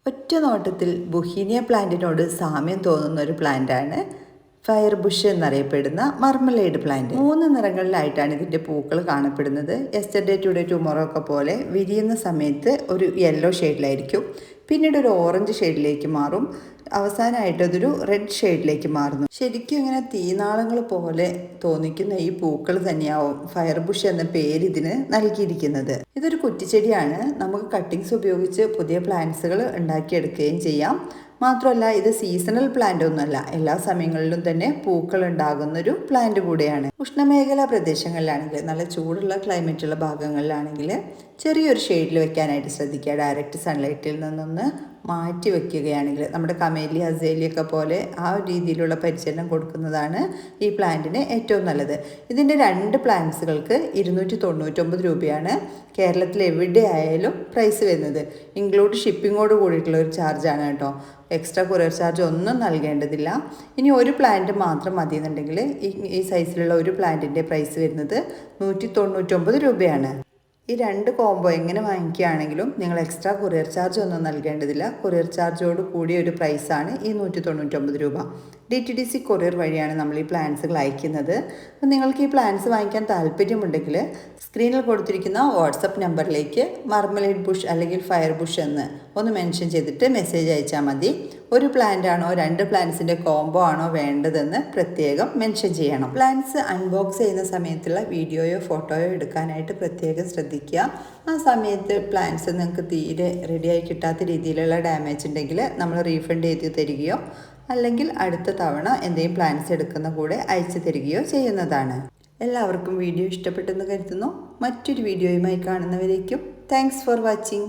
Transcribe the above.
ഒറ്റ നോട്ടത്തിൽ ബൊഹീനിയ പ്ലാന്റിനോട് സാമ്യം തോന്നുന്ന ഒരു പ്ലാന്റാണ് ഫയർ ബുഷ് എന്നറിയപ്പെടുന്ന മർമലേഡ് പ്ലാന്റ്. 3 നിറങ്ങളിലായിട്ടാണ് ഇതിൻ്റെ പൂക്കൾ കാണപ്പെടുന്നത്. യെസ്റ്റർഡേ ടുഡേ ടുമോറോ ഒക്കെ പോലെ വിരിയുന്ന സമയത്ത് ഒരു യെല്ലോ ഷെയ്ഡിലായിരിക്കും, പിന്നീട് ഒരു ഓറഞ്ച് ഷെയ്ഡിലേക്ക് മാറും, അവസാനമായിട്ട് അതൊരു റെഡ് ഷെയ്ഡിലേക്ക് മാറുന്നു. ശരിക്കും ഇങ്ങനെ തീനാളങ്ങൾ പോലെ തോന്നിക്കുന്ന ഈ പൂക്കൾ തന്നെയാവും ഫയർ ബുഷ് എന്ന പേര് ഇതിന് നൽകിയിരിക്കുന്നത്. ഇതൊരു കുറ്റിച്ചെടിയാണ്. നമുക്ക് കട്ടിങ്സ് ഉപയോഗിച്ച് പുതിയ പ്ലാന്റ്സുകൾ ഉണ്ടാക്കിയെടുക്കുകയും ചെയ്യാം. മാത്രമല്ല ഇത് സീസണൽ പ്ലാന്റ് ഒന്നുമല്ല, എല്ലാ സമയങ്ങളിലും തന്നെ പൂക്കൾ ഉണ്ടാകുന്നൊരു പ്ലാന്റ് കൂടെയാണ്. ഉഷ്ണമേഖലാ പ്രദേശങ്ങളിലാണെങ്കിൽ, നല്ല ചൂടുള്ള ക്ലൈമറ്റുള്ള ഭാഗങ്ങളിലാണെങ്കിൽ ചെറിയൊരു ഷെയ്ഡിൽ വെക്കാനായിട്ട് ശ്രദ്ധിക്കുക. ഡയറക്റ്റ് സൺലൈറ്റിൽ നിന്നൊന്ന് മാറ്റി വെക്കുകയാണെങ്കിൽ നമ്മുടെ കമേലിയ അസേലിയൊക്കെ പോലെ ആ രീതിയിലുള്ള പരിചരണം കൊടുക്കുന്നതാണ് ഈ പ്ലാന്റിന് ഏറ്റവും നല്ലത്. ഇതിൻ്റെ 2 പ്ലാന്റ്സുകൾക്ക് 299 രൂപയാണ് കേരളത്തിൽ എവിടെ ആയാലും പ്രൈസ് വരുന്നത്. ഇൻക്ലൂഡ് ഷിപ്പിങ്ങോട് കൂടിയിട്ടുള്ള ഒരു ചാർജാണ് കേട്ടോ. എക്സ്ട്രാ കൊറിയർ ചാർജ് ഒന്നും നൽകേണ്ടതില്ല. ഇനി ഒരു പ്ലാന്റ് മാത്രം മതി എന്നുണ്ടെങ്കിൽ ഈ സൈസിലുള്ള ഒരു പ്ലാന്റിൻ്റെ പ്രൈസ് വരുന്നത് 199 രൂപയാണ്. ഈ 2 കോംബോ എങ്ങനെ വാങ്ങിക്കുകയാണെങ്കിലും നിങ്ങൾ എക്സ്ട്രാ കൊറിയർ ചാർജ് ഒന്നും നൽകേണ്ടതില്ല. കൊറിയർ ചാർജോട് കൂടിയ ഒരു പ്രൈസാണ് ഈ 199 രൂപ. DTDC കൊറിയർ വഴിയാണ് നമ്മൾ ഈ പ്ലാന്റ്സുകൾ അയക്കുന്നത്. അപ്പോൾ നിങ്ങൾക്ക് ഈ പ്ലാന്റ്സ് വാങ്ങിക്കാൻ താല്പര്യമുണ്ടെങ്കിൽ സ്ക്രീനിൽ കൊടുത്തിരിക്കുന്ന വാട്സപ്പ് നമ്പറിലേക്ക് മർമലേഡ് ബുഷ് അല്ലെങ്കിൽ ഫയർ ബുഷ് എന്ന് ഒന്ന് മെൻഷൻ ചെയ്തിട്ട് മെസ്സേജ് അയച്ചാൽ മതി. ഒരു പ്ലാന്റ് ആണോ 2 പ്ലാന്റ്സിൻ്റെ കോംബോ ആണോ വേണ്ടതെന്ന് പ്രത്യേകം മെൻഷൻ ചെയ്യണം. പ്ലാന്റ്സ് അൺബോക്സ് ചെയ്യുന്ന സമയത്തുള്ള വീഡിയോയോ ഫോട്ടോയോ എടുക്കാനായിട്ട് പ്രത്യേകം ശ്രദ്ധിക്കുക. ആ സമയത്ത് പ്ലാന്റ്സ് നിങ്ങൾക്ക് തീരെ റെഡിയായി കിട്ടാത്ത രീതിയിലുള്ള ഡാമേജ് ഉണ്ടെങ്കിൽ നമ്മൾ റീഫണ്ട് ചെയ്ത് തരികയോ അല്ലെങ്കിൽ അടുത്ത തവണ എന്തെങ്കിലും പ്ലാന്റ്സ് എടുക്കുന്ന കൂടെ അയച്ചു തരികയോ ചെയ്യുന്നതാണ്. എല്ലാവർക്കും വീഡിയോ ഇഷ്ടപ്പെട്ടെന്ന് കരുതുന്നു. മറ്റൊരു വീഡിയോയുമായി കാണുന്നവരേക്കും താങ്ക്സ് ഫോർ വാച്ചിങ്.